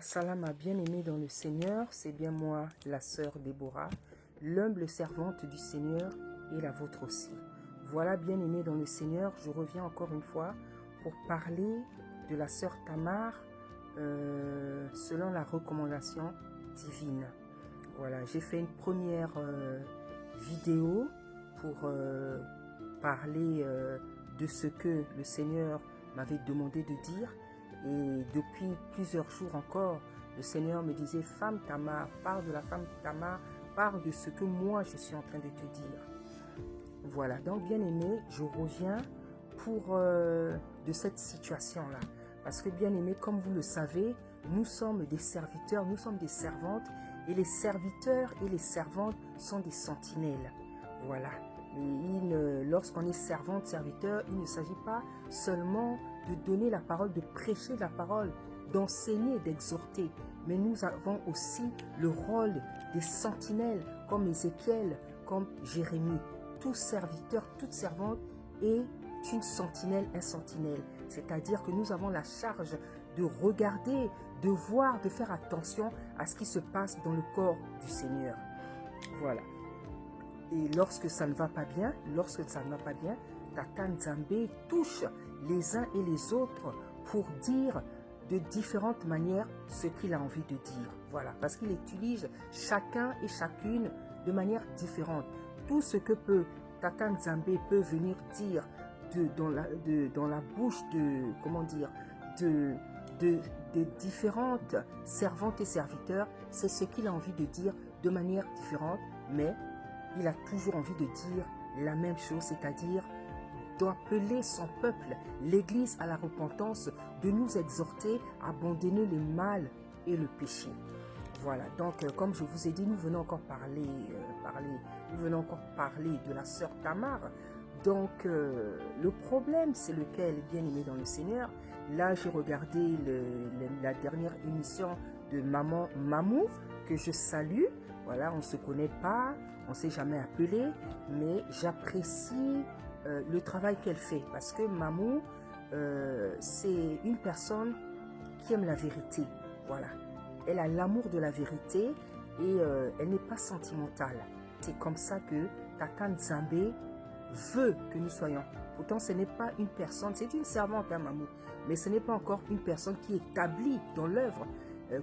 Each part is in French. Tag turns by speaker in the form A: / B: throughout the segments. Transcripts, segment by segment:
A: Salam à bien-aimé dans le Seigneur, c'est bien moi, la sœur Déborah, l'humble servante du Seigneur et la vôtre aussi. Voilà, bien-aimé dans le Seigneur, je reviens encore une fois pour parler de la sœur Tamar selon la recommandation divine. Voilà, j'ai fait une première vidéo pour parler de ce que le Seigneur m'avait demandé de dire. Et depuis plusieurs jours encore, le Seigneur me disait, femme Tamar, parle de la femme Tamar, parle de ce que moi je suis en train de te dire. Voilà, donc bien aimé, je reviens pour de cette situation-là. Parce que bien aimé, comme vous le savez, nous sommes des serviteurs, nous sommes des servantes, et les serviteurs et les servantes sont des sentinelles. Voilà. Lorsqu'on est servante, serviteur, il ne s'agit pas seulement de donner la parole, de prêcher la parole, d'enseigner, d'exhorter. Mais nous avons aussi le rôle des sentinelles, comme Ézéchiel, comme Jérémie. Tout serviteur, toute servante est une sentinelle, un sentinelle. C'est-à-dire que nous avons la charge de regarder, de voir, de faire attention à ce qui se passe dans le corps du Seigneur. Voilà. Et lorsque ça ne va pas bien, Tata Nzambe touche les uns et les autres pour dire de différentes manières ce qu'il a envie de dire. Voilà, parce qu'il utilise chacun et chacune de manière différente. Tout ce que Tata Nzambe peut venir dire dans la bouche de différentes servantes et serviteurs, c'est ce qu'il a envie de dire de manière différente, mais il a toujours envie de dire la même chose, c'est-à-dire d'appeler son peuple, l'Église à la repentance, de nous exhorter à abandonner le mal et le péché. Voilà, donc comme je vous ai dit, nous venons encore parler de la sœur Tamar. Donc le problème, c'est lequel, bien aimé dans le Seigneur. Là, j'ai regardé la dernière émission de Maman Mamou, que je salue. Voilà, on ne se connaît pas, on ne s'est jamais appelé, mais j'apprécie le travail qu'elle fait. Parce que Mamou, c'est une personne qui aime la vérité. Voilà. Elle a l'amour de la vérité et elle n'est pas sentimentale. C'est comme ça que Tata Nzambe veut que nous soyons. Pourtant, ce n'est pas une personne, c'est une servante, hein, Mamou, mais ce n'est pas encore une personne qui est établie dans l'œuvre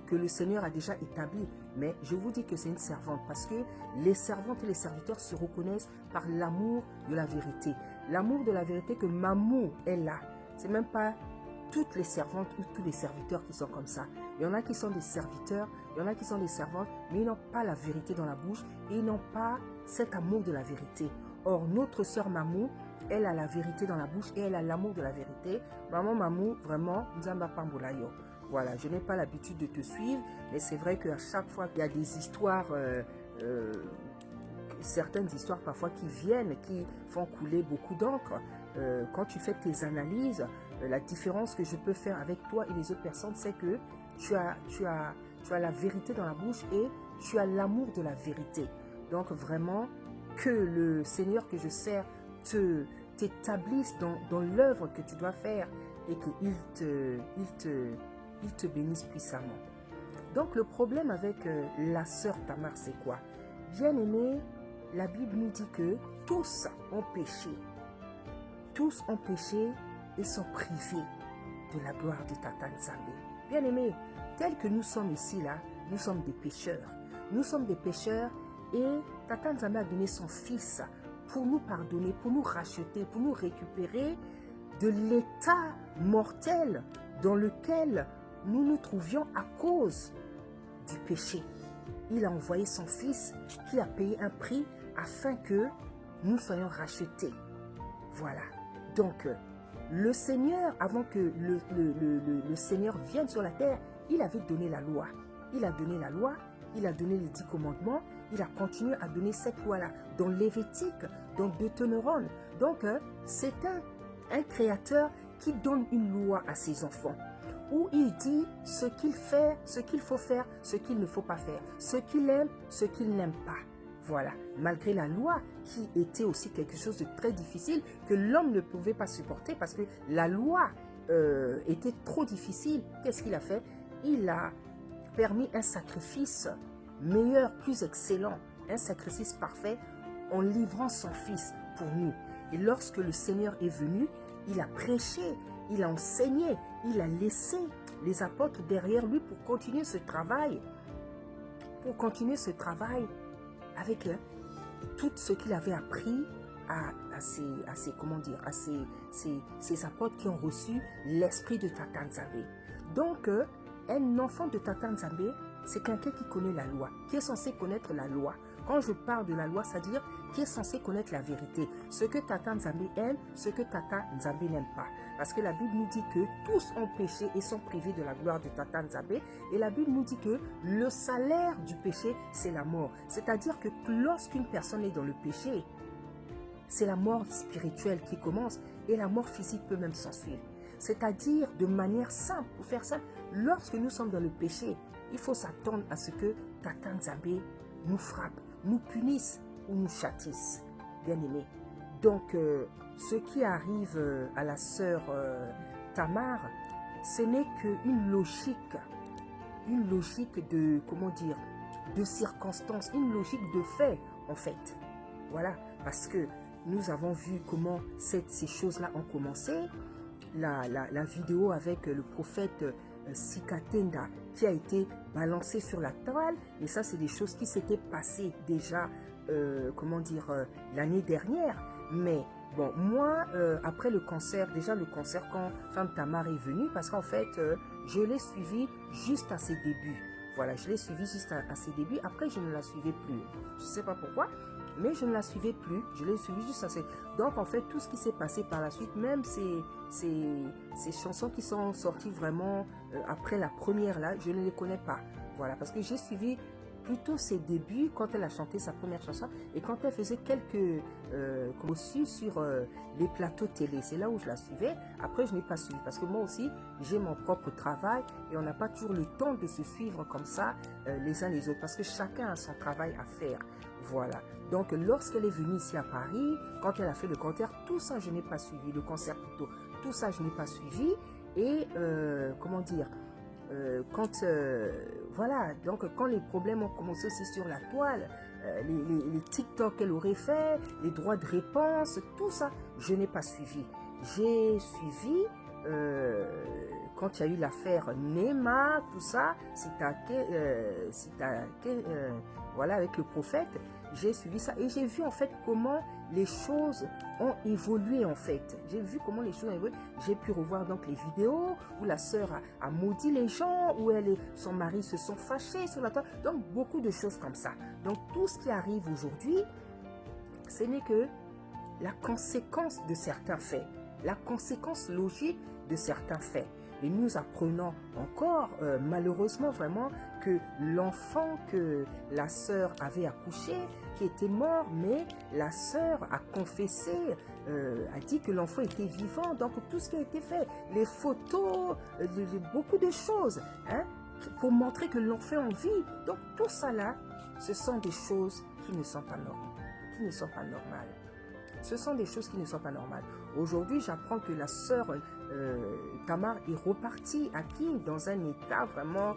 A: que le Seigneur a déjà établie. Mais je vous dis que c'est une servante parce que les servantes et les serviteurs se reconnaissent par l'amour de la vérité. L'amour de la vérité que Mamou est là. C'est même pas toutes les servantes ou tous les serviteurs qui sont comme ça. Il y en a qui sont des serviteurs, il y en a qui sont des servantes, mais ils n'ont pas la vérité dans la bouche et ils n'ont pas cet amour de la vérité. Or, notre sœur Mamou, elle a la vérité dans la bouche et elle a l'amour de la vérité. Maman Mamou, vraiment, Nzamba Pambolayo. Voilà, je n'ai pas l'habitude de te suivre, mais c'est vrai qu'à chaque fois qu'il y a des histoires, certaines histoires parfois qui viennent, qui font couler beaucoup d'encre, quand tu fais tes analyses, la différence que je peux faire avec toi et les autres personnes, c'est que tu as la vérité dans la bouche et tu as l'amour de la vérité. Donc vraiment, que le Seigneur que je sers t'établisse dans l'œuvre que tu dois faire et qu'il te bénisse puissamment. Donc le problème avec la sœur Tamar, c'est quoi? Bien aimé, la Bible nous dit que tous ont péché. Tous ont péché et sont privés de la gloire de Tata Nzambe. Bien aimé, tel que nous sommes ici, là, nous sommes des pécheurs. Nous sommes des pécheurs et Tata Nzambe a donné son fils pour nous pardonner, pour nous racheter, pour nous récupérer de l'état mortel dans lequel nous nous trouvions à cause du péché. Il a envoyé son fils qui a payé un prix afin que nous soyons rachetés. Voilà. Donc, le Seigneur, avant que le Seigneur vienne sur la terre, il avait donné la loi. Il a donné la loi, il a donné les 10 commandements, il a continué à donner cette loi-là dans Lévitique, dans Deutéronome. Donc, c'est un créateur qui donne une loi à ses enfants, où il dit ce qu'il fait, ce qu'il faut faire, ce qu'il ne faut pas faire, ce qu'il aime, ce qu'il n'aime pas. Voilà, malgré la loi qui était aussi quelque chose de très difficile que l'homme ne pouvait pas supporter parce que la loi était trop difficile. Qu'est-ce qu'il a fait? Il a permis un sacrifice meilleur, plus excellent, un sacrifice parfait en livrant son Fils pour nous. Et lorsque le Seigneur est venu, il a prêché, il a enseigné, il a laissé les apôtres derrière lui pour continuer ce travail. Pour continuer ce travail avec tout ce qu'il avait appris à ses apôtres qui ont reçu l'esprit de Tata Nzambe. Donc, un enfant de Tata Nzambe, c'est quelqu'un qui connaît la loi, qui est censé connaître la loi. Quand je parle de la loi, c'est-à-dire qui est censé connaître la vérité. Ce que Tata Nzambe aime, ce que Tata Nzambe n'aime pas. Parce que la Bible nous dit que tous ont péché et sont privés de la gloire de Tata Nzambe. Et la Bible nous dit que le salaire du péché, c'est la mort. C'est-à-dire que lorsqu'une personne est dans le péché, c'est la mort spirituelle qui commence et la mort physique peut même s'ensuivre. C'est-à-dire, de manière simple, pour faire ça, lorsque nous sommes dans le péché, il faut s'attendre à ce que Tata Nzambe nous frappe, nous punisse ou nous châtisse, bien aimé. Donc, ce qui arrive à la sœur Tamar, ce n'est qu'une logique de, comment dire, de circonstances, une logique de fait, en fait. Voilà, parce que nous avons vu comment ces choses-là ont commencé. La vidéo avec le prophète Sikatenda qui a été balancée sur la toile, mais ça c'est des choses qui s'étaient passées déjà, l'année dernière. Mais bon, moi, après le concert, déjà le concert quand Femme Tamar est venue, parce qu'en fait, je l'ai suivi juste à ses débuts. Voilà, je l'ai suivi juste à ses débuts. Après, je ne la suivais plus. Je ne sais pas pourquoi, mais je ne la suivais plus. Je l'ai suivi juste à ses... Donc, en fait, tout ce qui s'est passé par la suite, même ces chansons qui sont sorties vraiment après la première, là, je ne les connais pas. Voilà, parce que j'ai suivi plutôt ses débuts quand elle a chanté sa première chanson et quand elle faisait quelques reçus sur les plateaux télé. C'est là où je la suivais. Après, je n'ai pas suivi parce que moi aussi, j'ai mon propre travail et on n'a pas toujours le temps de se suivre comme ça les uns les autres parce que chacun a son travail à faire. Voilà. Donc, lorsqu'elle est venue ici à Paris, quand elle a fait le concert, tout ça, je n'ai pas suivi. Le concert plutôt, tout ça, je n'ai pas suivi. Et, voilà, donc quand les problèmes ont commencé aussi sur la toile, les TikTok qu'elle aurait fait, les droits de réponse, tout ça, je n'ai pas suivi. J'ai suivi quand il y a eu l'affaire Nema, tout ça, voilà, avec le prophète, j'ai suivi ça et j'ai vu en fait comment les choses ont évolué en fait. J'ai vu comment les choses ont évolué. J'ai pu revoir donc les vidéos où la sœur a maudit les gens, où elle et son mari se sont fâchés sur la toile. Donc beaucoup de choses comme ça. Donc tout ce qui arrive aujourd'hui, ce n'est que la conséquence de certains faits, la conséquence logique de certains faits. Et nous apprenons encore, malheureusement vraiment, que l'enfant que la sœur avait accouché, qui était mort, mais la sœur a confessé, a dit que l'enfant était vivant. Donc tout ce qui a été fait, les photos, beaucoup de choses, hein, pour montrer que l'enfant en vit. Donc tout ça là, ce sont des choses qui ne sont pas normales. Ce sont des choses qui ne sont pas normales. Aujourd'hui, j'apprends que la sœur Tamar est repartie à King dans un état vraiment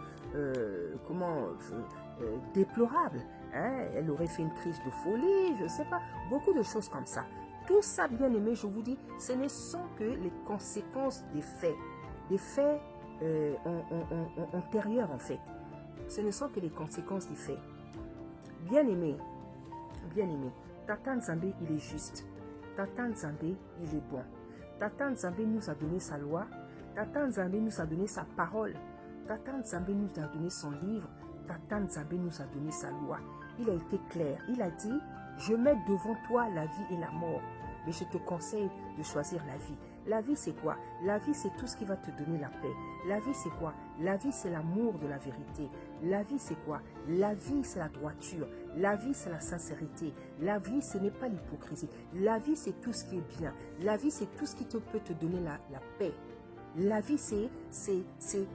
A: déplorable. Hein? Elle aurait fait une crise de folie, je ne sais pas, beaucoup de choses comme ça. Tout ça, bien aimé, je vous dis, ce ne sont que les conséquences des faits antérieurs en fait. Ce ne sont que les conséquences des faits. Bien aimé, Tata Nzambe, il est juste. Tata Nzambe, il est bon. Tata Nzambe nous a donné sa loi. Tata Nzambe nous a donné sa parole. Tata Nzambe nous a donné son livre. Tata Nzambe nous a donné sa loi. Il a été clair. Il a dit, je mets devant toi la vie et la mort. Mais je te conseille de choisir la vie. La vie, c'est quoi? La vie, c'est tout ce qui va te donner la paix. La vie, c'est quoi? La vie, c'est l'amour de la vérité. La vie, c'est quoi? La vie, c'est la droiture. La vie, c'est la sincérité. La vie, ce n'est pas l'hypocrisie. La vie, c'est tout ce qui est bien. La vie, c'est tout ce qui peut te donner la paix. La vie, c'est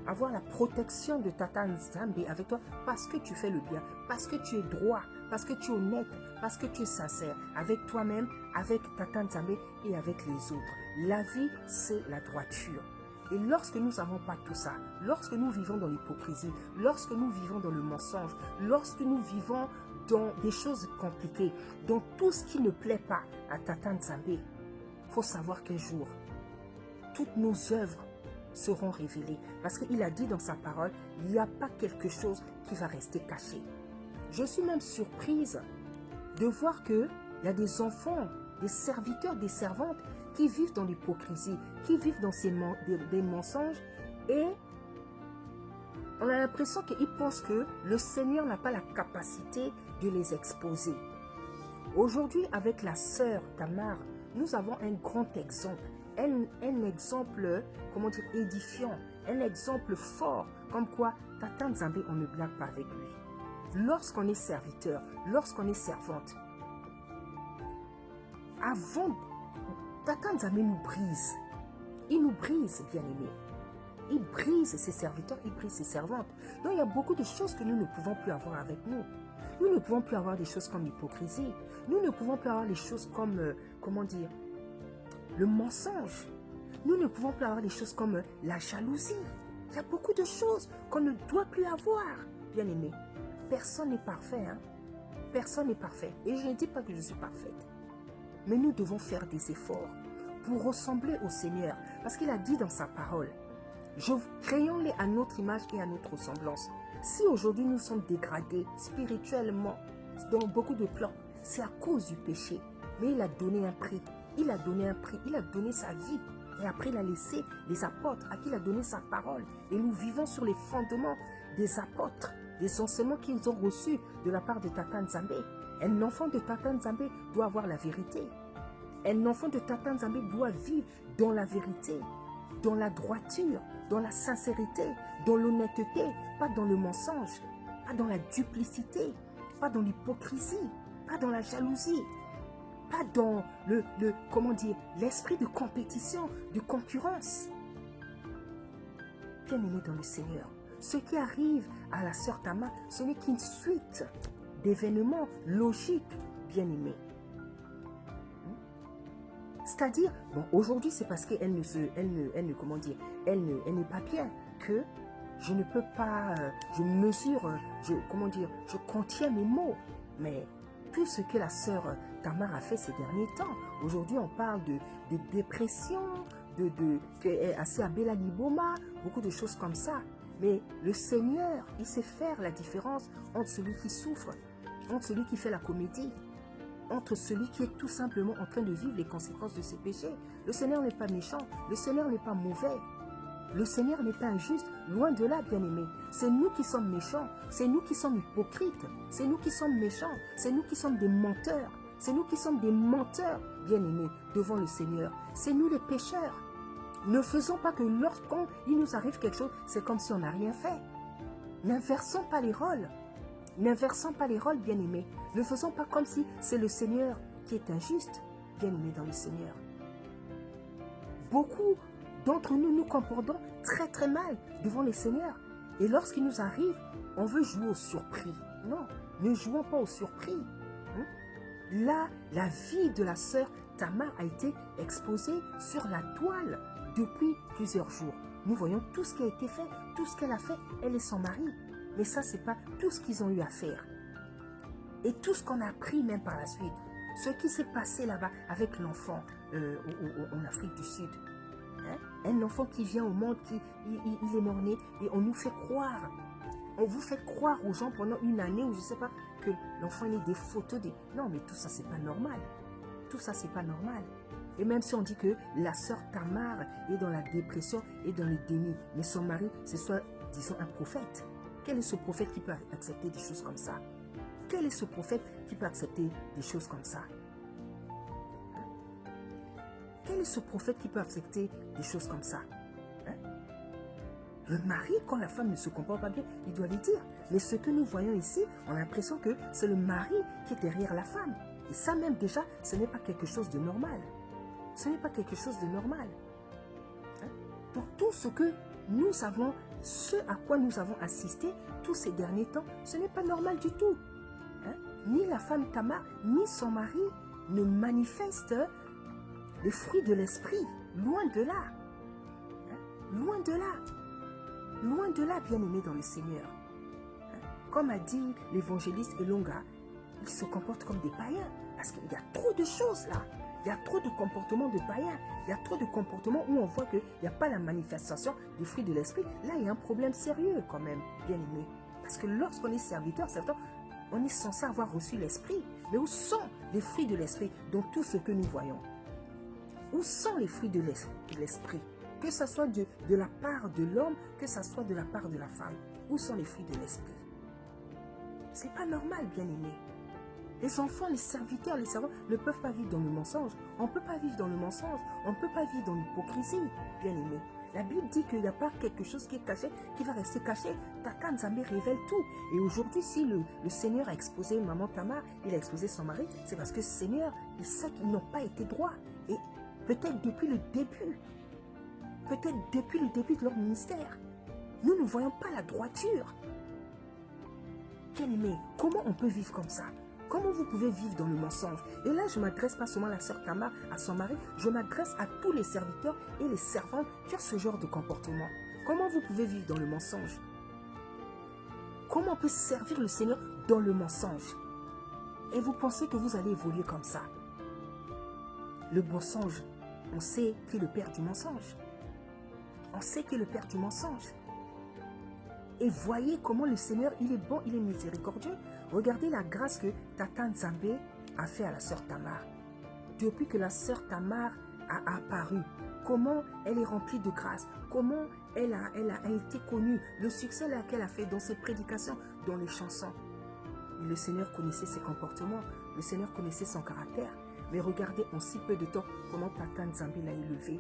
A: avoir la protection de Tata Nzambe avec toi parce que tu fais le bien, parce que tu es droit, parce que tu es honnête, parce que tu es sincère avec toi-même, avec Tata Nzambe et avec les autres. La vie, c'est la droiture. Et lorsque nous n'avons pas tout ça, lorsque nous vivons dans l'hypocrisie, lorsque nous vivons dans le mensonge, lorsque nous vivons dans des choses compliquées, dans tout ce qui ne plaît pas à Tata Nzambe, il faut savoir qu'un jour, toutes nos œuvres seront révélées. Parce qu'il a dit dans sa parole, il n'y a pas quelque chose qui va rester caché. Je suis même surprise de voir qu'il y a des enfants, des serviteurs, des servantes qui vivent dans l'hypocrisie, qui vivent dans des mensonges et on a l'impression qu'ils pensent que le Seigneur n'a pas la capacité de les exposer. Aujourd'hui, avec la sœur Tamar, nous avons un grand exemple, un exemple, comment dire, édifiant, un exemple fort, comme quoi Tata Nzambe, on ne blague pas avec lui. Lorsqu'on est serviteur, lorsqu'on est servante, avant, Tata Nzambe nous brise. Il nous brise, bien-aimés. Il brise ses serviteurs, il brise ses servantes. Donc il y a beaucoup de choses que nous ne pouvons plus avoir avec nous. Nous ne pouvons plus avoir des choses comme l'hypocrisie. Nous ne pouvons plus avoir des choses comme, comment dire, le mensonge. Nous ne pouvons plus avoir des choses comme la jalousie. Il y a beaucoup de choses qu'on ne doit plus avoir, bien-aimés. Personne n'est parfait, hein. Personne n'est parfait. Et je ne dis pas que je suis parfaite. Mais nous devons faire des efforts pour ressembler au Seigneur. Parce qu'il a dit dans sa parole, créons-les à notre image et à notre ressemblance. Si aujourd'hui nous sommes dégradés spirituellement dans beaucoup de plans, c'est à cause du péché. Mais il a donné un prix. Il a donné un prix. Il a donné sa vie. Et après, il a laissé les apôtres à qui il a donné sa parole. Et nous vivons sur les fondements des apôtres, des enseignements qu'ils ont reçus de la part de Tata Nzambe. Un enfant de Tata Nzambe doit avoir la vérité. Un enfant de Tata Nzambe doit vivre dans la vérité, dans la droiture, dans la sincérité, dans l'honnêteté, pas dans le mensonge, pas dans la duplicité, pas dans l'hypocrisie, pas dans la jalousie, pas dans comment dire, l'esprit de compétition, de concurrence. Bien-aimé dans le Seigneur, ce qui arrive à la sœur Tamar, ce n'est qu'une suite d'événements logiques, bien-aimés. C'est-à-dire, bon, aujourd'hui, c'est parce qu'elle comment dire, elle n'est pas bien que je ne peux pas, je mesure, comment dire, je contiens mes mots. Mais tout ce que la sœur Tamar a fait ces derniers temps, aujourd'hui, on parle de dépression, qu'elle est assez à Bella Liboma, beaucoup de choses comme ça. Mais le Seigneur, il sait faire la différence entre celui qui souffre, entre celui qui fait la comédie, entre celui qui est tout simplement en train de vivre les conséquences de ses péchés. Le Seigneur n'est pas méchant, le Seigneur n'est pas mauvais, le Seigneur n'est pas injuste, loin de là, bien-aimés. C'est nous qui sommes méchants, c'est nous qui sommes hypocrites, c'est nous qui sommes méchants, c'est nous qui sommes des menteurs, c'est nous qui sommes des menteurs, bien-aimés, devant le Seigneur. C'est nous les pécheurs. Ne faisons pas que lorsqu'il nous arrive quelque chose, c'est comme si on n'a rien fait. N'inversons pas les rôles. N'inversons pas les rôles, bien-aimés. Ne faisons pas comme si c'est le Seigneur qui est injuste, bien-aimés dans le Seigneur. Beaucoup d'entre nous nous comportons très très mal devant le Seigneur. Et lorsqu'il nous arrive, on veut jouer au surpris. Non, ne jouons pas au surpris. Là, la vie de la sœur Tamar a été exposée sur la toile depuis plusieurs jours. Nous voyons tout ce qui a été fait, tout ce qu'elle a fait, elle et son mari. Mais ça, ce n'est pas tout ce qu'ils ont eu à faire. Et tout ce qu'on a appris même par la suite. Ce qui s'est passé là-bas avec l'enfant en Afrique du Sud. Hein? Un enfant qui vient au monde, il est mort-né et on nous fait croire. On vous fait croire aux gens pendant une année ou je ne sais pas que l'enfant est des photos. Non, mais tout ça, c'est pas normal. Tout ça, c'est pas normal. Et même si on dit que la sœur Tamar est dans la dépression et dans le déni, mais son mari, c'est soit, disons, un prophète. Quel est ce prophète qui peut accepter des choses comme ça? Quel est ce prophète qui peut accepter des choses comme ça? Quel est ce prophète qui peut accepter des choses comme ça? Le mari, quand la femme ne se comporte pas bien, il doit lui dire. Mais ce que nous voyons ici, on a l'impression que c'est le mari qui est derrière la femme. Et ça même déjà, ce n'est pas quelque chose de normal. Ce n'est pas quelque chose de normal. Donc tout ce que nous avons, ce à quoi nous avons assisté tous ces derniers temps, ce n'est pas normal du tout. Ni la femme Tamar, ni son mari ne manifestent les fruits de l'esprit. Loin de là. Loin de là. Loin de là, bien-aimé dans le Seigneur. Comme a dit l'évangéliste Elonga, ils se comportent comme des païens. Parce qu'il y a trop de choses là. Il y a trop de comportements de païens. Il y a trop de comportements où on voit qu'il n'y a pas la manifestation des fruits de l'esprit. Là, il y a un problème sérieux quand même, bien-aimé. Parce que lorsqu'on est serviteur, on est censé avoir reçu l'esprit. Mais où sont les fruits de l'esprit dans tout ce que nous voyons? Où sont les fruits de l'esprit? Que ce soit de la part de l'homme, que ce soit de la part de la femme. Où sont les fruits de l'esprit? C'est pas normal, bien-aimé. Les enfants, les serviteurs, les servants ne peuvent pas vivre dans le mensonge. On ne peut pas vivre dans le mensonge. On ne peut pas vivre dans l'hypocrisie, bien-aimé. La Bible dit qu'il n'y a pas quelque chose qui est caché, qui va rester caché. Tata Nzambe révèle tout. Et aujourd'hui, si le Seigneur a exposé Maman Tamar, il a exposé son mari, c'est parce que le Seigneur, il sait qu'ils n'ont pas été droits. Et peut-être depuis le début de leur ministère, nous ne voyons pas la droiture. Bien-aimé, comment on peut vivre comme ça? Comment vous pouvez vivre dans le mensonge? Et là, je ne m'adresse pas seulement à la sœur Tamar, à son mari, je m'adresse à tous les serviteurs et les servantes qui ont ce genre de comportement. Comment vous pouvez vivre dans le mensonge? Comment on peut servir le Seigneur dans le mensonge? Et vous pensez que vous allez évoluer comme ça? Le mensonge, on sait qui est le père du mensonge. On sait qui est le père du mensonge. Et voyez comment le Seigneur, il est bon, il est miséricordieux. Regardez la grâce que Tata Nzambe a fait à la sœur Tamar. Depuis que la sœur Tamar a apparu, comment elle est remplie de grâce, comment elle a été connue, le succès qu'elle a fait dans ses prédications, dans les chansons. Mais le Seigneur connaissait ses comportements, le Seigneur connaissait son caractère. Mais regardez en si peu de temps comment Tata Nzambe l'a élevé.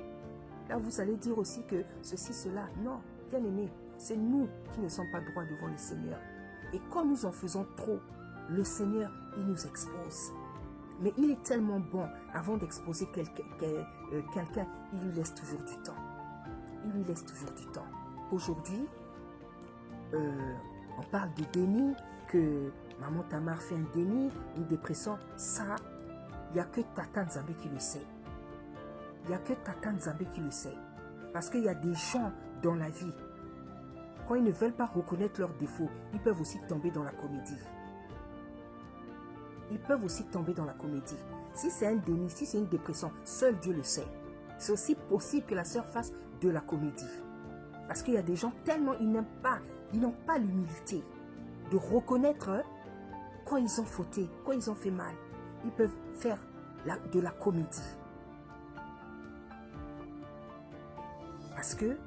A: Là, vous allez dire aussi que ceci, cela. Non, bien aimé, c'est nous qui ne sommes pas droits devant le Seigneur. Et quand nous en faisons trop, le Seigneur, il nous expose. Mais il est tellement bon, avant d'exposer quelqu'un, il lui laisse toujours du temps. Il lui laisse toujours du temps. Aujourd'hui, on parle de déni, que Maman Tamar fait un déni, une dépression. Ça, il n'y a que Tata Nzambe qui le sait. Il n'y a que Tata Nzambe qui le sait. Parce qu'il y a des gens dans la vie, quand ils ne veulent pas reconnaître leurs défauts, ils peuvent aussi tomber dans la comédie. Ils peuvent aussi tomber dans la comédie. Si c'est un déni, si c'est une dépression, seul Dieu le sait. C'est aussi possible que la sœur fasse de la comédie. Parce qu'il y a des gens tellement ils n'ont pas l'humilité de reconnaître quand ils ont fauté, quand ils ont fait mal. Ils peuvent faire de la comédie. Parce que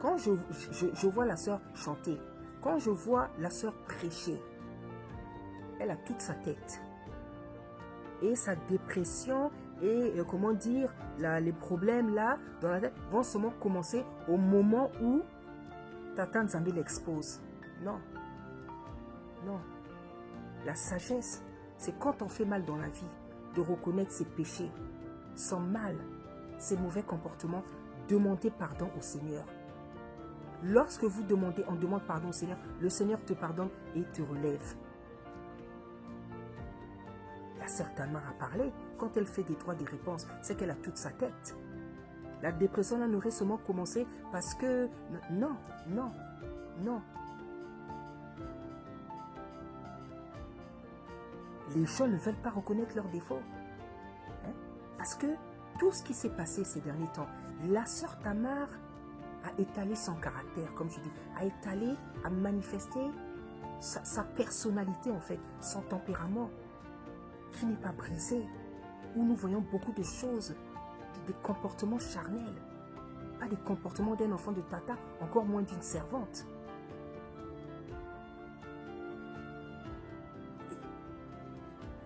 A: quand je vois la sœur chanter, quand je vois la sœur prêcher, elle a toute sa tête. Et sa dépression et, comment dire, les problèmes là, dans la tête, vont seulement commencer au moment où Tata Nzambe l'expose. Non. Non. La sagesse, c'est quand on fait mal dans la vie, de reconnaître ses péchés, son mal, ses mauvais comportements, demander pardon au Seigneur. Lorsque vous demandez, on demande pardon au Seigneur, le Seigneur te pardonne et te relève. La sœur Tamar a parlé, quand elle fait des droits des réponses, c'est qu'elle a toute sa tête. La dépression là n'aurait seulement commencé parce que... Non, non, non. Les gens ne veulent pas reconnaître leurs défauts. Hein? Parce que tout ce qui s'est passé ces derniers temps, la sœur Tamar a étalé son caractère, comme je dis, a étalé, a manifesté sa personnalité en fait, son tempérament, qui n'est pas brisé, où nous voyons beaucoup de choses, des comportements charnels, pas des comportements d'un enfant de tata, encore moins d'une servante.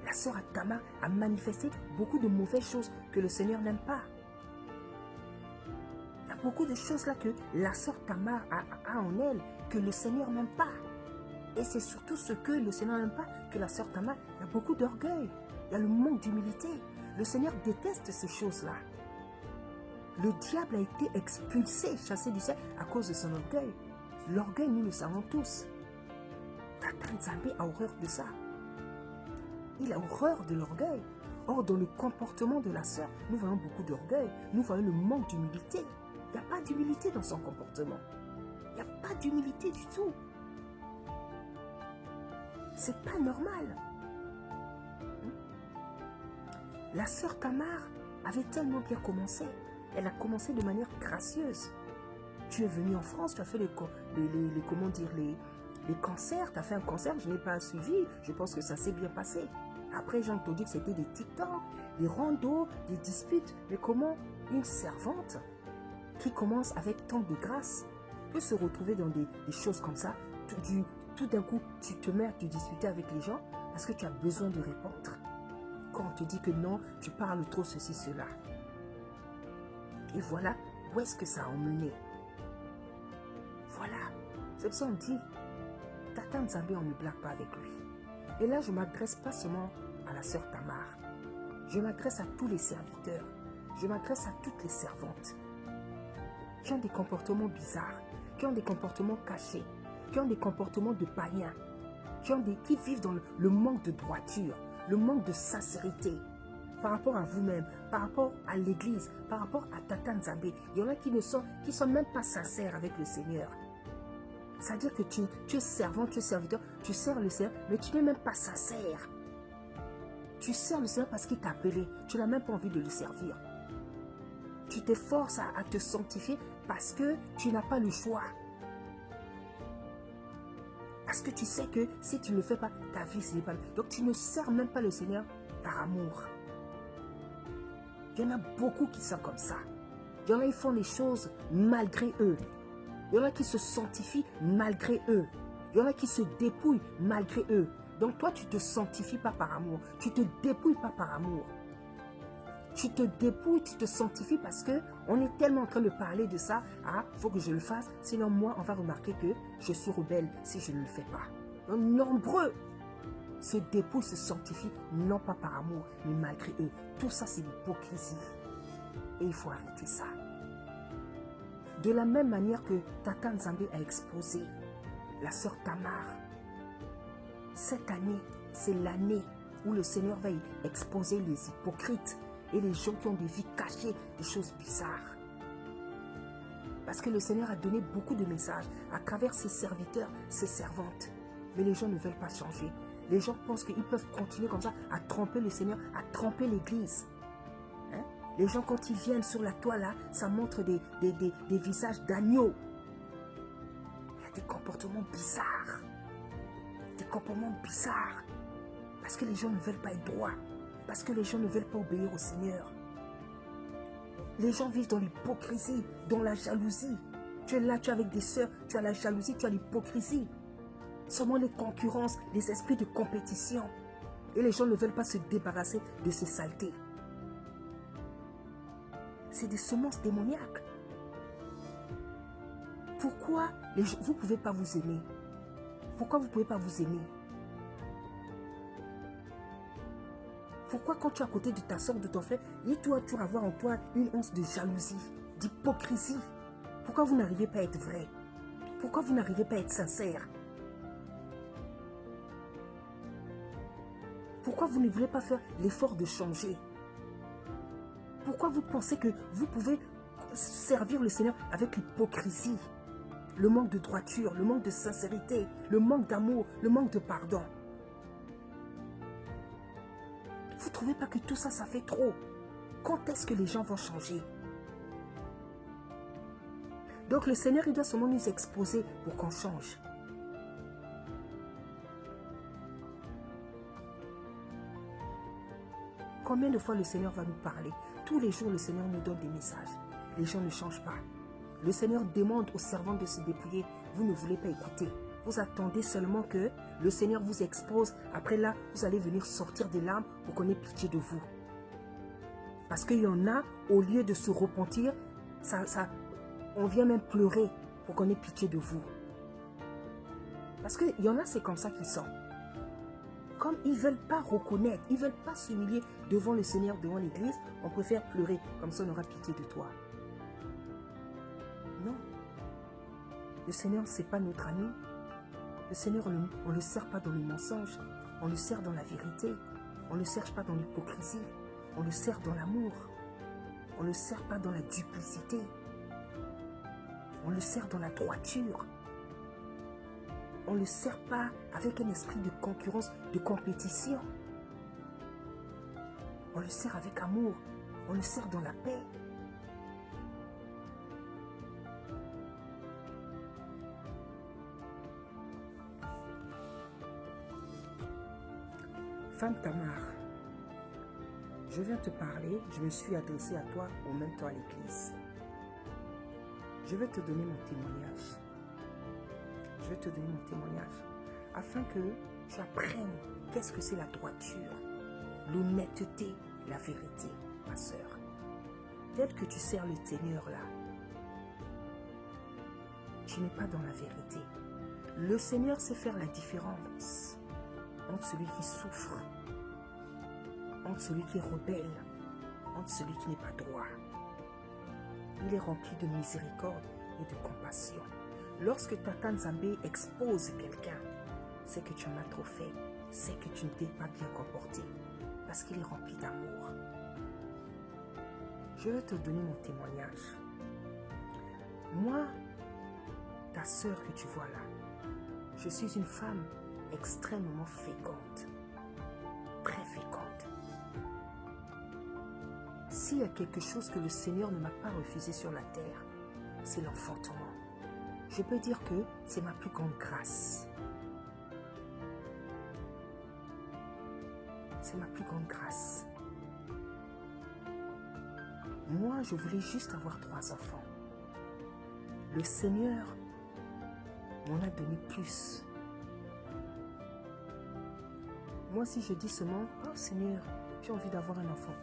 A: La sœur Tamar a manifesté beaucoup de mauvaises choses que le Seigneur n'aime pas. Il y a beaucoup de choses là que la sœur Tamar a en elle, que le Seigneur n'aime pas. Et c'est surtout ce que le Seigneur n'aime pas, que la sœur Tamar, il y a beaucoup d'orgueil, il y a le manque d'humilité. Le Seigneur déteste ces choses-là. Le diable a été expulsé, chassé du ciel à cause de son orgueil. L'orgueil, nous le savons tous. Tata Nzambe a horreur de ça. Il a horreur de l'orgueil. Or, dans le comportement de la sœur, nous voyons beaucoup d'orgueil. Nous voyons le manque d'humilité. Il n'y a pas d'humilité dans son comportement. Il n'y a pas d'humilité du tout. C'est pas normal. La sœur Tamar avait tellement bien commencé. Elle a commencé de manière gracieuse. Tu es venu en France, tu as fait comment dire, les concerts, tu as fait un concert, je n'ai pas suivi, je pense que ça s'est bien passé. Après, j'ai entendu que c'était des TikTok, des randos, des disputes. Mais comment une servante qui commence avec tant de grâce peut se retrouver dans des choses comme ça, tout d'un coup, tu te mets à te disputer avec les gens parce que tu as besoin de répondre. Quand on te dit que non, tu parles trop ceci, cela. Et voilà où est-ce que ça a emmené. Voilà. C'est pour ça qu'on dit, Tata Nzambe, on ne blague pas avec lui. Et là, je ne m'adresse pas seulement à la sœur Tamar. Je m'adresse à tous les serviteurs. Je m'adresse à toutes les servantes qui ont des comportements bizarres, qui ont des comportements cachés, qui ont des comportements de païens, qui vivent dans le manque de droiture, le manque de sincérité par rapport à vous-même, par rapport à l'église, par rapport à Tata Nzambe. Il y en a qui ne sont même pas sincères avec le Seigneur. C'est-à-dire que tu es servant, tu es serviteur, tu sers le Seigneur, mais tu n'es même pas sincère. Tu sers le Seigneur parce qu'il t'a appelé. Tu n'as même pas envie de le servir. Tu t'efforces à te sanctifier parce que tu n'as pas le choix. Parce que tu sais que si tu ne le fais pas, ta vie, ce n'est pas... Donc tu ne sers même pas le Seigneur par amour. Il y en a beaucoup qui sont comme ça. Il y en a qui font les choses malgré eux. Il y en a qui se sanctifient malgré eux. Il y en a qui se dépouillent malgré eux. Donc toi, tu ne te sanctifies pas par amour. Tu ne te dépouilles pas par amour. Tu te dépouilles, tu te sanctifies parce qu'on est tellement en train de parler de ça. Ah, il faut que je le fasse. Sinon, moi, on va remarquer que je suis rebelle si je ne le fais pas. Donc, nombreux se dépouillent, se sanctifient, non pas par amour, mais malgré eux. Tout ça, c'est l'hypocrisie. Et il faut arrêter ça. De la même manière que Tata Nzambe a exposé la sœur Tamar, cette année, c'est l'année où le Seigneur va exposer les hypocrites et les gens qui ont des vies cachées, des choses bizarres. Parce que le Seigneur a donné beaucoup de messages à travers ses serviteurs, ses servantes. Mais les gens ne veulent pas changer. Les gens pensent qu'ils peuvent continuer comme ça à tromper le Seigneur, à tromper l'Église. Hein? Les gens, quand ils viennent sur la toile, là, ça montre des visages d'agneaux. Il y a des comportements bizarres. Des comportements bizarres. Parce que les gens ne veulent pas être droits. Parce que les gens ne veulent pas obéir au Seigneur. Les gens vivent dans l'hypocrisie, dans la jalousie. Tu es là, tu es avec des sœurs, tu as la jalousie, tu as l'hypocrisie. Seulement les concurrences, les esprits de compétition. Et les gens ne veulent pas se débarrasser de ces saletés. C'est des semences démoniaques. Pourquoi vous ne pouvez pas vous aimer? Pourquoi vous ne pouvez pas vous aimer? Pourquoi quand tu es à côté de ta soeur, de ton frère, et toi, tu vas avoir en toi une once de jalousie, d'hypocrisie? Pourquoi vous n'arrivez pas à être vrai? Pourquoi vous n'arrivez pas à être sincère? Pourquoi vous ne voulez pas faire l'effort de changer? Pourquoi vous pensez que vous pouvez servir le Seigneur avec l'hypocrisie, le manque de droiture, le manque de sincérité, le manque d'amour, le manque de pardon? Vous ne trouvez pas que tout ça, ça fait trop? Quand est-ce que les gens vont changer? Donc le Seigneur, il doit seulement nous exposer pour qu'on change. Combien de fois le Seigneur va nous parler? Tous les jours, le Seigneur nous donne des messages. Les gens ne changent pas. Le Seigneur demande aux servants de se dépouiller. Vous ne voulez pas écouter. Vous attendez seulement que le Seigneur vous expose. Après là, vous allez venir sortir des larmes pour qu'on ait pitié de vous. Parce qu'il y en a, au lieu de se repentir, on vient même pleurer pour qu'on ait pitié de vous. Parce qu'il y en a, c'est comme ça qu'ils sont. Comme ils ne veulent pas reconnaître, ils ne veulent pas s'humilier devant le Seigneur, devant l'Église, on préfère pleurer, comme ça on aura pitié de toi. Non. Le Seigneur, ce n'est pas notre ami. Le Seigneur, on ne le sert pas dans le mensonge, on le sert dans la vérité, on ne le sert pas dans l'hypocrisie, on le sert dans l'amour, on ne le sert pas dans la duplicité. On le sert dans la droiture. On ne le sert pas avec un esprit de concurrence, de compétition. On le sert avec amour. On le sert dans la paix. Femme Tamar, je viens te parler, je me suis adressée à toi en même temps à l'église. Je vais te donner mon témoignage. Je vais te donner mon témoignage afin que tu apprennes qu'est-ce que c'est la droiture, l'honnêteté, la vérité, ma sœur. Tel que tu sers le Seigneur là, tu n'es pas dans la vérité. Le Seigneur sait faire la différence entre celui qui souffre, entre celui qui est rebelle, entre celui qui n'est pas droit. Il est rempli de miséricorde et de compassion. Lorsque Tata Nzambe expose quelqu'un, c'est que tu en as trop fait, c'est que tu ne t'es pas bien comporté, parce qu'il est rempli d'amour. Je vais te donner mon témoignage. Moi, ta sœur que tu vois là, je suis une femme extrêmement féconde, très féconde. S'il y a quelque chose que le Seigneur ne m'a pas refusé sur la terre, c'est l'enfantement. Je peux dire que c'est ma plus grande grâce. C'est ma plus grande grâce. Moi, je voulais juste avoir 3 enfants. Le Seigneur m'en a donné plus. Moi, si je dis seulement, oh Seigneur, j'ai envie d'avoir un enfant.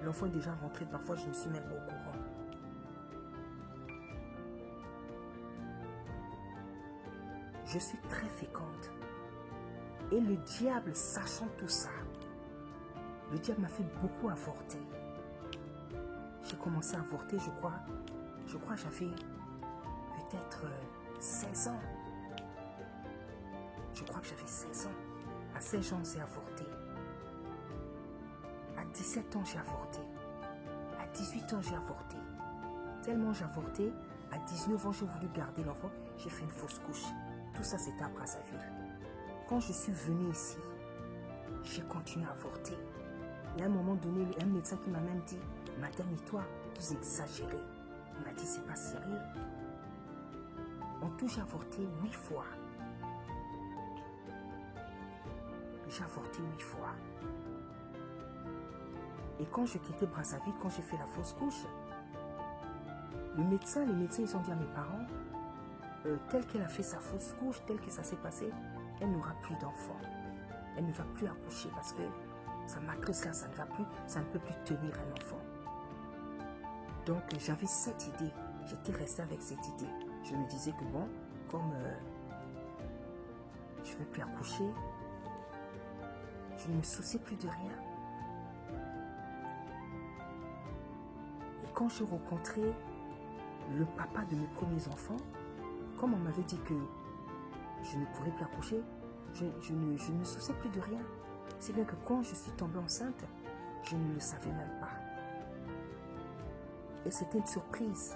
A: L'enfant est déjà rentré, parfois je ne suis même pas au courant. Je suis très féconde. Et le diable, sachant tout ça, le diable m'a fait beaucoup avorter. J'ai commencé à avorter, je crois j'avais peut-être 16 ans. Je crois que j'avais 16 ans. À 16 ans, j'ai avorté. À 17 ans, j'ai avorté. À 18 ans, j'ai avorté. Tellement j'ai avorté, à 19 ans, j'ai voulu garder l'enfant. J'ai fait une fausse couche. Tout ça, c'était à Brazzaville. Quand je suis venue ici, j'ai continué à avorter. Et à un moment donné, un médecin qui m'a même dit, Madame, et toi, vous exagérez. Il m'a dit, c'est pas sérieux. En tout, j'ai avorté 8 fois. J'ai avorté 8 fois. Et quand je quittais Brazzaville, quand j'ai fait la fausse couche, les médecins, ils ont dit à mes parents, telle qu'elle a fait sa fausse couche, tel que ça s'est passé, elle n'aura plus d'enfants. Elle ne va plus accoucher parce que sa matrice là, ça ne va plus, ça ne peut plus tenir un enfant. Donc j'avais cette idée, j'étais restée avec cette idée. Je me disais que bon, comme je ne veux plus accoucher, je ne me soucie plus de rien. Et quand j'ai rencontré le papa de mes premiers enfants, comme on m'avait dit que je ne pourrais plus accoucher, je ne me souciais plus de rien. C'est bien que quand je suis tombée enceinte, je ne le savais même pas. Et c'était une surprise.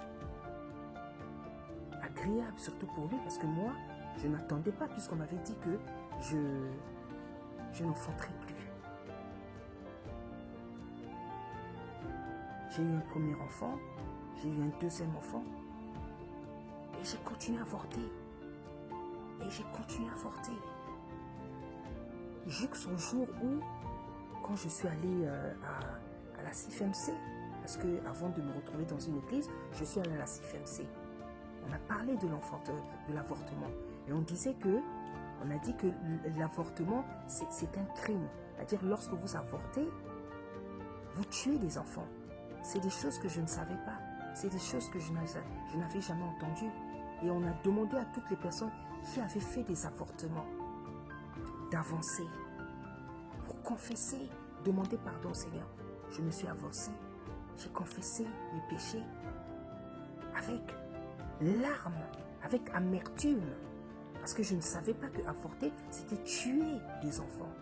A: Agréable, surtout pour lui, parce que moi, je n'attendais pas, puisqu'on m'avait dit que je n'enfanterais plus. J'ai eu un premier enfant, j'ai eu un deuxième enfant, et j'ai continué à avorter. Et j'ai continué à avorter. Jusqu'au jour où, quand je suis allée à la CIFMC, parce qu'avant de me retrouver dans une église, je suis allée à la CIFMC. On a parlé de l'avortement. Et on disait que, on a dit que l'avortement, c'est un crime. C'est-à-dire, lorsque vous avortez, vous tuez des enfants. C'est des choses que je ne savais pas. C'est des choses que je n'avais jamais entendues. Et on a demandé à toutes les personnes qui avaient fait des avortements d'avancer pour confesser, demander pardon au Seigneur. Je me suis avancée, j'ai confessé mes péchés avec larmes, avec amertume, parce que je ne savais pas que avorter, c'était tuer des enfants.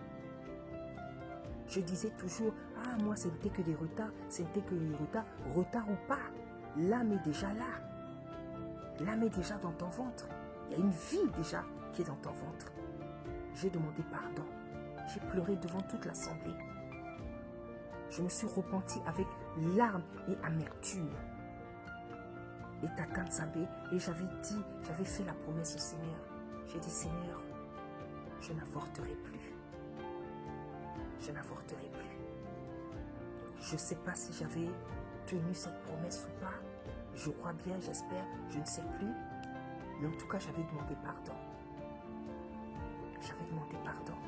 A: Je disais toujours, ah moi ce n'était que des retards, ce n'était que des retards, retard ou pas, l'âme est déjà là. L'âme est déjà dans ton ventre. Il y a une vie déjà qui est dans ton ventre. J'ai demandé pardon. J'ai pleuré devant toute l'assemblée. Je me suis repenti avec larmes et amertume. Et Tata Nzambe, et j'avais fait la promesse au Seigneur. J'ai dit, Seigneur, je n'avorterai plus. Je n'avorterai plus. Je ne sais pas si j'avais tenu cette promesse ou pas. Je crois bien, j'espère, je ne sais plus. Mais en tout cas, j'avais demandé pardon. J'avais demandé pardon.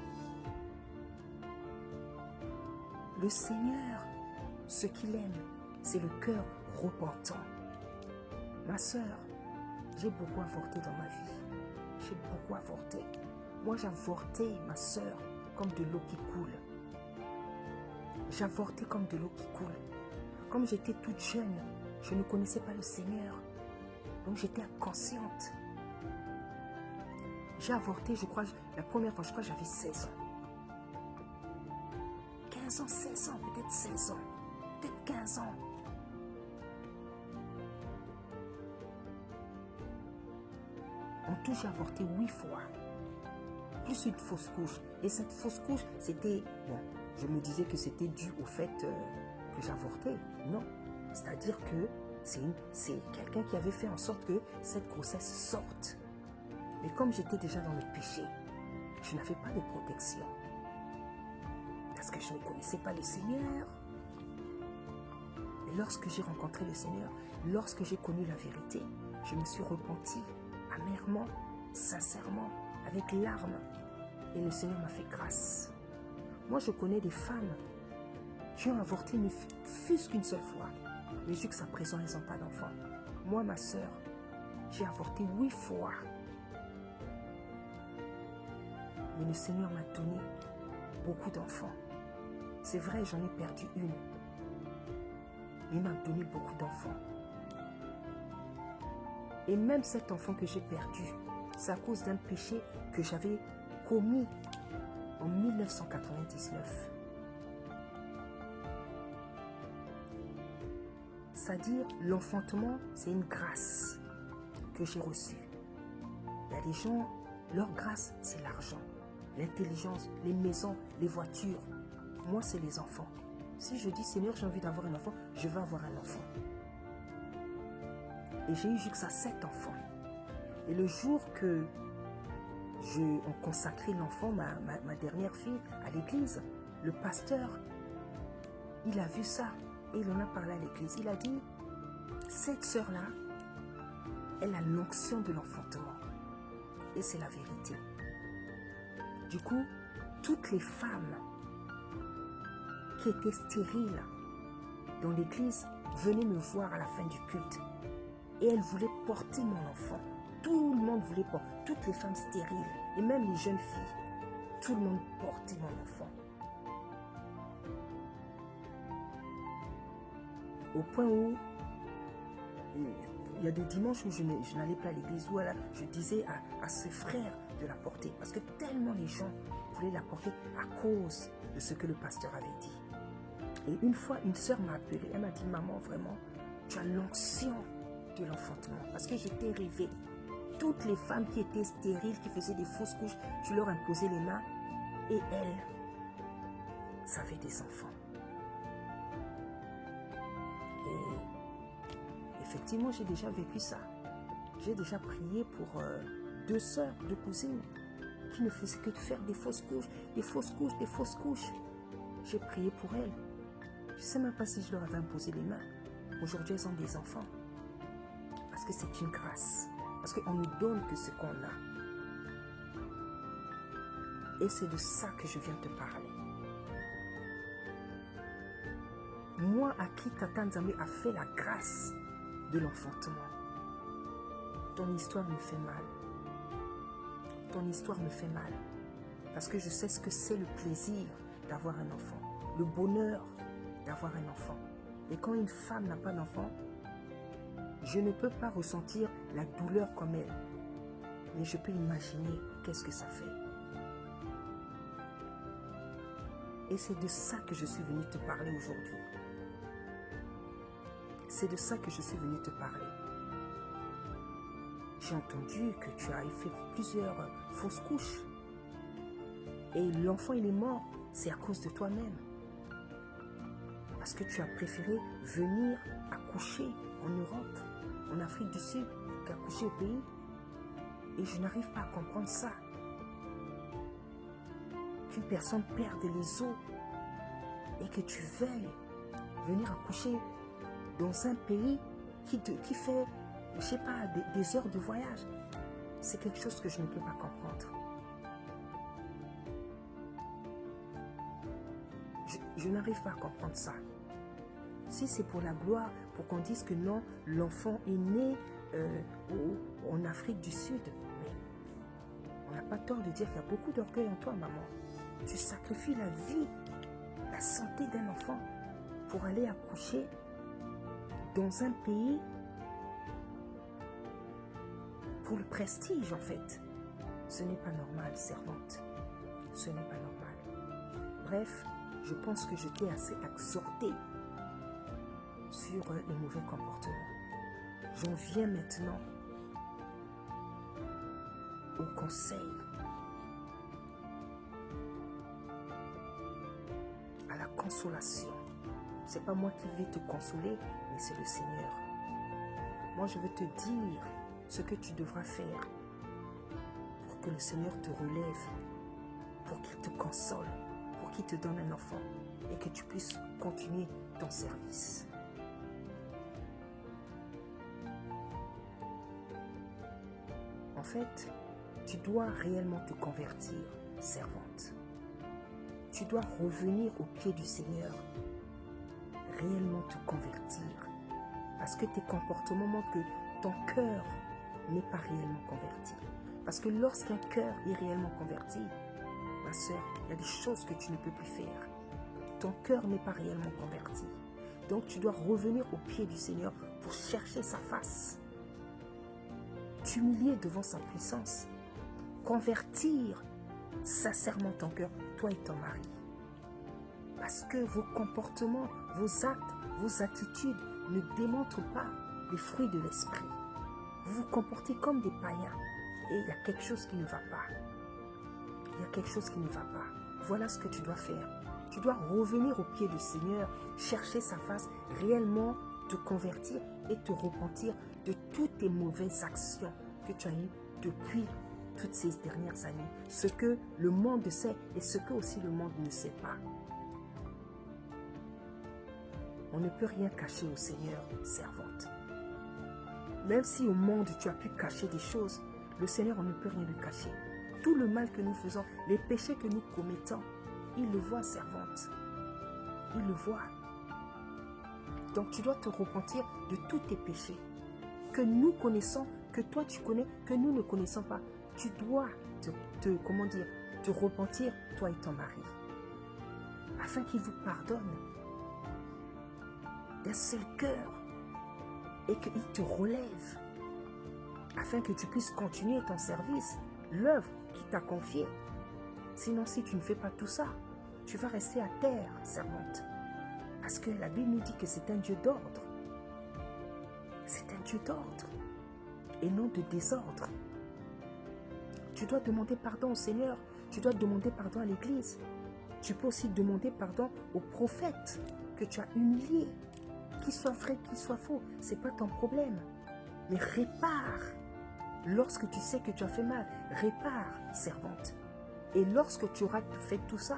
A: Le Seigneur, ce qu'il aime, c'est le cœur repentant. Ma sœur, j'ai beaucoup avorté dans ma vie. J'ai beaucoup avorté. Moi, j'avortais, ma sœur, comme de l'eau qui coule. J'avortais comme de l'eau qui coule. Comme j'étais toute jeune, je ne connaissais pas le Seigneur. Donc, j'étais inconsciente. J'ai avorté, je crois, la première fois, je crois, j'avais 16 ans. 15 ans, 16 ans, peut-être 16 ans, peut-être 15 ans. En tout, j'ai avorté 8 fois. Plus une fausse couche. Et cette fausse couche, c'était... Bon, je me disais que c'était dû au fait que j'avortais. Non. C'est-à-dire que c'est quelqu'un qui avait fait en sorte que cette grossesse sorte. Mais comme j'étais déjà dans le péché, je n'avais pas de protection. Parce que je ne connaissais pas le Seigneur. Et lorsque j'ai rencontré le Seigneur, lorsque j'ai connu la vérité, je me suis repenti amèrement, sincèrement, avec larmes. Et le Seigneur m'a fait grâce. Moi, je connais des femmes qui ont avorté, ne fût-ce qu'une seule fois. Mais jusqu'à présent, elles n'ont pas d'enfants. Moi, ma soeur, j'ai avorté 8 fois. Mais le Seigneur m'a donné beaucoup d'enfants. C'est vrai, j'en ai perdu une. Mais il m'a donné beaucoup d'enfants. Et même cet enfant que j'ai perdu, c'est à cause d'un péché que j'avais commis en 1999. C'est-à-dire, l'enfantement, c'est une grâce que j'ai reçue. Il y a des gens, leur grâce, c'est l'argent, l'intelligence, les maisons, les voitures. Moi, c'est les enfants. Si je dis, Seigneur, j'ai envie d'avoir un enfant, je vais avoir un enfant. Et j'ai eu jusqu'à 7 enfants. Et le jour que on consacrait l'enfant, ma dernière fille, à l'église, le pasteur, il a vu ça et il en a parlé à l'église. Il a dit, cette sœur-là, elle a l'onction de l'enfantement. Et c'est la vérité. Du coup, toutes les femmes qui étaient stériles dans l'église venaient me voir à la fin du culte. Et elles voulaient porter mon enfant. Tout le monde voulait porter. Toutes les femmes stériles et même les jeunes filles. Tout le monde portait mon enfant. Au point où il y a des dimanches où je n'allais pas à l'église, où je disais à ce frère de la porter. Parce que tellement les gens voulaient la porter à cause de ce que le pasteur avait dit. Et une fois, une sœur m'a appelée. Elle m'a dit, maman, vraiment, tu as l'onction de l'enfantement. Parce que j'étais rêvée. Toutes les femmes qui étaient stériles, qui faisaient des fausses couches, je leur imposais les mains. Et elles, ça avait des enfants. Et effectivement, j'ai déjà vécu ça. J'ai déjà prié pour 2 sœurs, 2 cousines, qui ne faisaient que de faire des fausses couches, des fausses couches, des fausses couches. J'ai prié pour elles. Je ne sais même pas si je leur avais imposé les mains. Aujourd'hui, elles ont des enfants. Parce que c'est une grâce. Parce qu'on ne donne que ce qu'on a. Et c'est de ça que je viens te parler. Moi, à qui Tata Nzambe a fait la grâce de l'enfantement. Ton histoire me fait mal. Ton histoire me fait mal. Parce que je sais ce que c'est le plaisir d'avoir un enfant. Le bonheur d'avoir un enfant. Et quand une femme n'a pas d'enfant, je ne peux pas ressentir la douleur comme elle. Mais je peux imaginer qu'est-ce que ça fait. Et c'est de ça que je suis venue te parler aujourd'hui. C'est de ça que je suis venue te parler. j'ai entendu que tu as fait plusieurs fausses couches. Et l'enfant, il est mort. C'est à cause de toi-même. Parce que tu as préféré venir accoucher en Europe, en Afrique du Sud, qu'accoucher au pays. Et je n'arrive pas à comprendre ça. Qu'une personne perde les os et que tu veuilles venir accoucher dans un pays qui fait, je ne sais pas, des heures de voyage. C'est quelque chose que je ne peux pas comprendre. Je n'arrive pas à comprendre ça. Si c'est pour la gloire, pour qu'on dise que non, l'enfant est né en Afrique du Sud, mais on n'a pas tort de dire qu'il y a beaucoup d'orgueil en toi, maman. Tu sacrifies la vie, la santé d'un enfant pour aller accoucher dans un pays pour le prestige, en fait. Ce n'est pas normal, servante. Ce n'est pas normal. Bref, je pense que je t'ai assez exhorté sur les mauvais comportements. J'en viens maintenant au conseil, à la consolation. C'est pas moi qui vais te consoler, mais c'est le Seigneur. Moi, je veux te dire ce que tu devras faire pour que le Seigneur te relève, pour qu'il te console, pour qu'il te donne un enfant et que tu puisses continuer ton service. En fait, tu dois réellement te convertir, servante. Tu dois revenir au pied du Seigneur, réellement te convertir. Parce que tes comportements montrent que ton cœur n'est pas réellement converti. Parce que lorsqu'un cœur est réellement converti, ma soeur, il y a des choses que tu ne peux plus faire. Ton cœur n'est pas réellement converti. Donc tu dois revenir au pied du Seigneur pour chercher sa face. T'humilier devant sa puissance. Convertir sincèrement ton cœur, toi et ton mari. Parce que vos comportements, vos actes, vos attitudes ne démontrent pas les fruits de l'esprit. Vous vous comportez comme des païens. Et il y a quelque chose qui ne va pas. Il y a quelque chose qui ne va pas. Voilà ce que tu dois faire. Tu dois revenir au pied du Seigneur, chercher sa face, réellement te convertir et te repentir de toutes tes mauvaises actions que tu as eues depuis toutes ces dernières années. Ce que le monde sait et ce que aussi le monde ne sait pas. On ne peut rien cacher au Seigneur, servante. Même si au monde tu as pu cacher des choses, le Seigneur, on ne peut rien lui cacher. Tout le mal que nous faisons, les péchés que nous commettons, il le voit, servante. Il le voit. Donc tu dois te repentir de tous tes péchés que nous connaissons, que toi tu connais, que nous ne connaissons pas. Tu dois te repentir, toi et ton mari, afin qu'il vous pardonne d'un seul cœur et qu'il te relève, afin que tu puisses continuer ton service, l'œuvre qu'il t'a confiée. Sinon, si tu ne fais pas tout ça, tu vas rester à terre, servante. Parce que la Bible nous dit que c'est un Dieu d'ordre. C'est un Dieu d'ordre et non de désordre. Tu dois demander pardon au Seigneur. Tu dois demander pardon à l'Église. Tu peux aussi demander pardon aux prophètes que tu as humiliés. Qu'ils soient vrais, qu'ils soient faux, ce n'est pas ton problème. Mais répare. Lorsque tu sais que tu as fait mal, répare, servante. Et lorsque tu auras fait tout ça,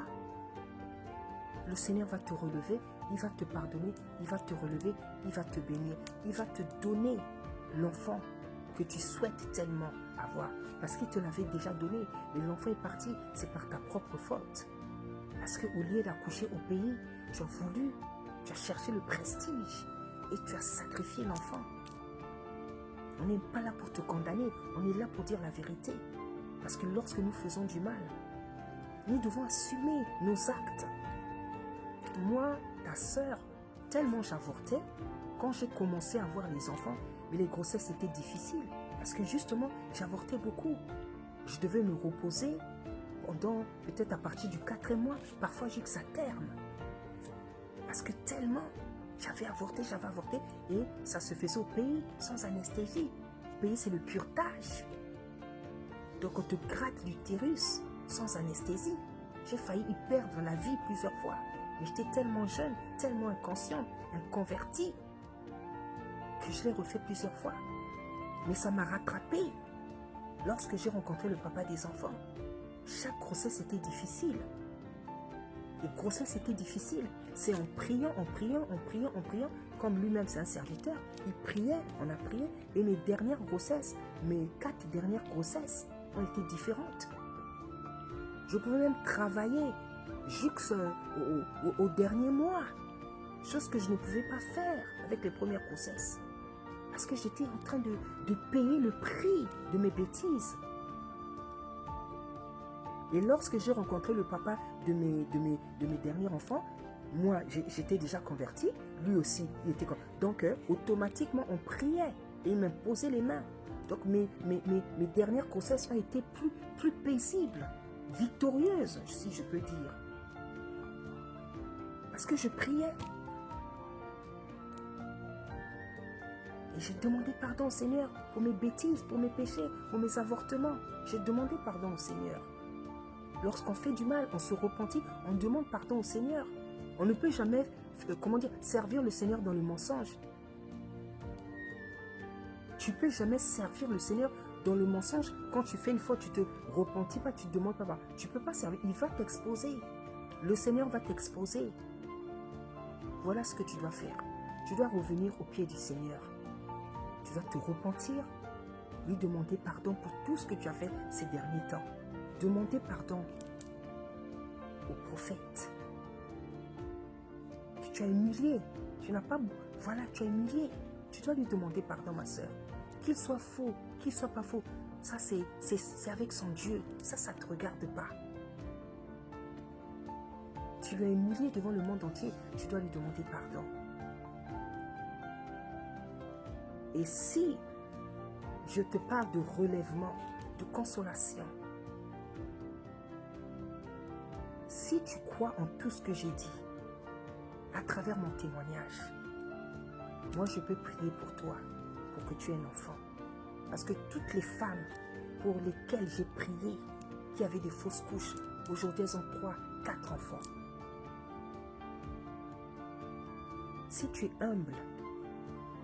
A: le Seigneur va te relever, il va te pardonner, il va te relever, il va te bénir, il va te donner l'enfant que tu souhaites tellement avoir. Parce qu'il te l'avait déjà donné, mais l'enfant est parti, c'est par ta propre faute. Parce qu'au lieu d'accoucher au pays, tu as cherché le prestige et tu as sacrifié l'enfant. On n'est pas là pour te condamner, on est là pour dire la vérité. Parce que lorsque nous faisons du mal, nous devons assumer nos actes. Moi, ta sœur, tellement j'avortais, quand j'ai commencé à avoir les enfants, mais les grossesses étaient difficiles. Parce que justement, j'avortais beaucoup. Je devais me reposer pendant, peut-être à partir du 4e mois, parfois jusqu'à terme. Parce que tellement j'avais avorté, et ça se faisait au pays, sans anesthésie. payer, c'est le curetage. Donc on te gratte l'utérus sans anesthésie. J'ai failli y perdre la vie plusieurs fois. Mais j'étais tellement jeune, tellement inconsciente, inconvertie, que je l'ai refait plusieurs fois. Mais ça m'a rattrapé. Lorsque j'ai rencontré le papa des enfants, chaque grossesse était difficile. Les grossesses étaient difficiles. C'est en priant, en priant, en priant, en priant, comme lui-même c'est un serviteur, il priait, on a prié. Et mes dernières grossesses, mes 4 dernières grossesses ont été différentes. Je pouvais même travailler jusqu'au dernier mois. Chose que je ne pouvais pas faire avec les premières grossesses. Parce que j'étais en train de payer le prix de mes bêtises. Et lorsque j'ai rencontré le papa de mes derniers enfants, moi, j'étais déjà converti, lui aussi, il était converti. Donc, automatiquement, on priait et il m'imposait les mains. Donc, mes dernières grossesses ont été plus paisibles, victorieuses, si je peux dire. Parce que je priais. Et j'ai demandé pardon au Seigneur pour mes bêtises, pour mes péchés, pour mes avortements. J'ai demandé pardon au Seigneur. Lorsqu'on fait du mal, on se repentit, on demande pardon au Seigneur. On ne peut jamais, servir le Seigneur dans le mensonge. Tu ne peux jamais servir le Seigneur dans le mensonge. Quand tu fais une fois, tu te repentis pas, tu ne demandes pas. Tu ne peux pas servir, il va t'exposer. Le Seigneur va t'exposer. Voilà ce que tu dois faire. Tu dois revenir au pied du Seigneur. Tu dois te repentir, lui demander pardon pour tout ce que tu as fait ces derniers temps. Demander pardon au prophète que tu as humilié. Tu n'as pas... Voilà, tu as humilié. Tu dois lui demander pardon, ma soeur. Qu'il soit faux, qu'il soit pas faux. Ça, c'est avec son Dieu. Ça ne te regarde pas. Tu l'as humilié devant le monde entier. Tu dois lui demander pardon. Et si je te parle de relèvement, de consolation, si tu crois en tout ce que j'ai dit, à travers mon témoignage, moi je peux prier pour toi, pour que tu aies un enfant. Parce que toutes les femmes pour lesquelles j'ai prié, qui avaient des fausses couches, aujourd'hui elles ont 3, 4 enfants. Si tu es humble,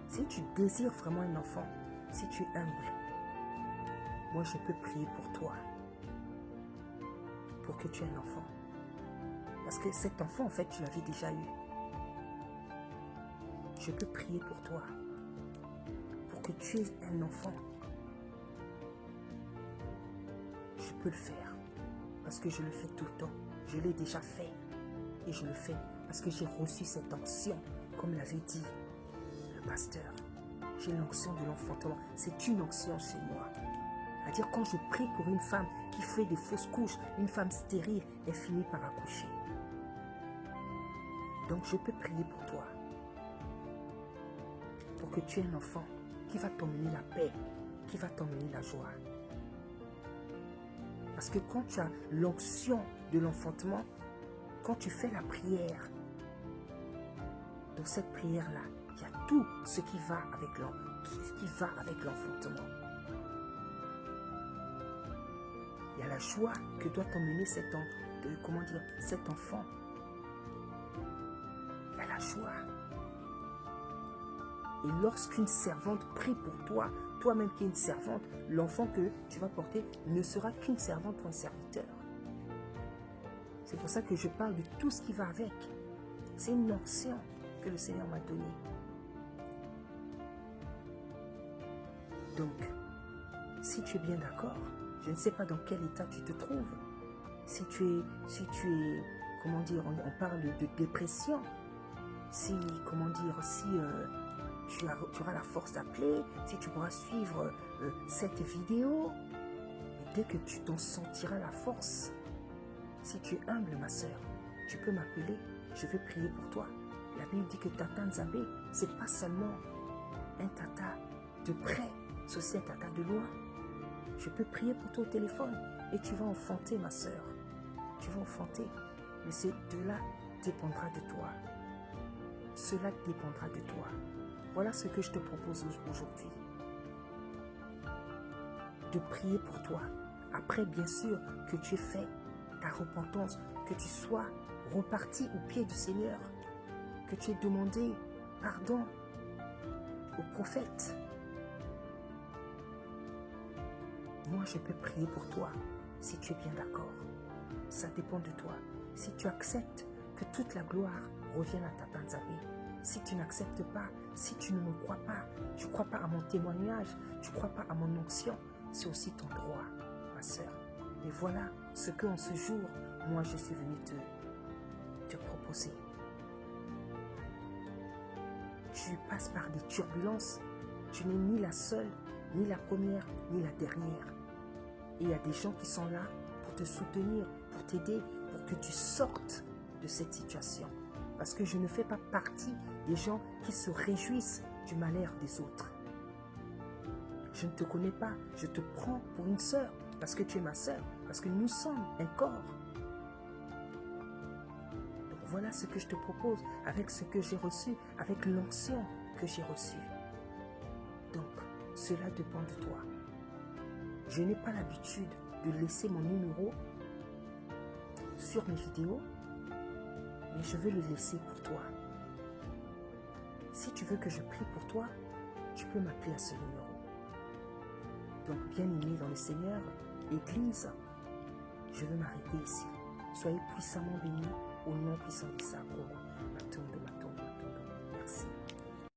A: si tu désires vraiment un enfant, si tu es humble, moi je peux prier pour toi, pour que tu aies un enfant. Parce que cet enfant, en fait, tu l'avais déjà eu. Je peux prier pour toi, pour que tu aies un enfant. Je peux le faire, parce que je le fais tout le temps. Je l'ai déjà fait, et je le fais, parce que j'ai reçu cette onction, comme l'avait dit le pasteur. J'ai l'onction de l'enfantement. C'est une onction chez moi. C'est-à-dire, quand je prie pour une femme qui fait des fausses couches, une femme stérile, elle finit par accoucher. Donc, je peux prier pour toi. Pour que tu aies un enfant qui va t'emmener la paix, qui va t'emmener la joie. Parce que quand tu as l'onction de l'enfantement, quand tu fais la prière, dans cette prière-là, il y a tout ce qui va avec l'enfantement. Il y a la joie que doit t'emmener cet enfant. Il y a la joie. Et lorsqu'une servante prie pour toi, toi-même qui es une servante, l'enfant que tu vas porter ne sera qu'une servante ou un serviteur. C'est pour ça que je parle de tout ce qui va avec. C'est une onction que le Seigneur m'a donnée. Donc, si tu es bien d'accord, je ne sais pas dans quel état tu te trouves. Si tu es, on parle de dépression. Tu auras la force d'appeler, si tu pourras suivre cette vidéo, et dès que tu t'en sentiras la force, si tu es humble, ma soeur, tu peux m'appeler, je vais prier pour toi. La Bible dit que Tata Nzambe, ce n'est pas seulement un tata de près, c'est aussi un tata de loin. Je peux prier pour toi au téléphone et tu vas enfanter, ma soeur. Tu vas enfanter, mais cela dépendra de toi. Cela dépendra de toi. Voilà ce que je te propose aujourd'hui. de prier pour toi. Après, bien sûr, que tu aies fait ta repentance, que tu sois reparti au pied du Seigneur, que tu aies demandé pardon au prophète. Moi, je peux prier pour toi si tu es bien d'accord. Ça dépend de toi. Si tu acceptes que toute la gloire revienne à ta Banzabé, si tu n'acceptes pas, si tu ne me crois pas, tu ne crois pas à mon témoignage, tu ne crois pas à mon onction, c'est aussi ton droit, ma sœur. Et voilà ce que en ce jour, moi je suis venu te proposer. Tu passes par des turbulences, tu n'es ni la seule, ni la première, ni la dernière. Et il y a des gens qui sont là pour te soutenir, pour t'aider, pour que tu sortes de cette situation. Parce que je ne fais pas partie des gens qui se réjouissent du malheur des autres. Je ne te connais pas, je te prends pour une sœur, parce que tu es ma sœur, parce que nous sommes un corps. Donc voilà ce que je te propose, avec ce que j'ai reçu, avec l'onction que j'ai reçue. Donc, cela dépend de toi. Je n'ai pas l'habitude de laisser mon numéro sur mes vidéos, mais je veux le laisser pour toi. Si tu veux que je prie pour toi, tu peux m'appeler à ce numéro. Donc, bien-aimé dans le Seigneur, Église, je veux m'arrêter ici. Soyez puissamment bénis au nom puissant d'Issa. Matondo. Merci.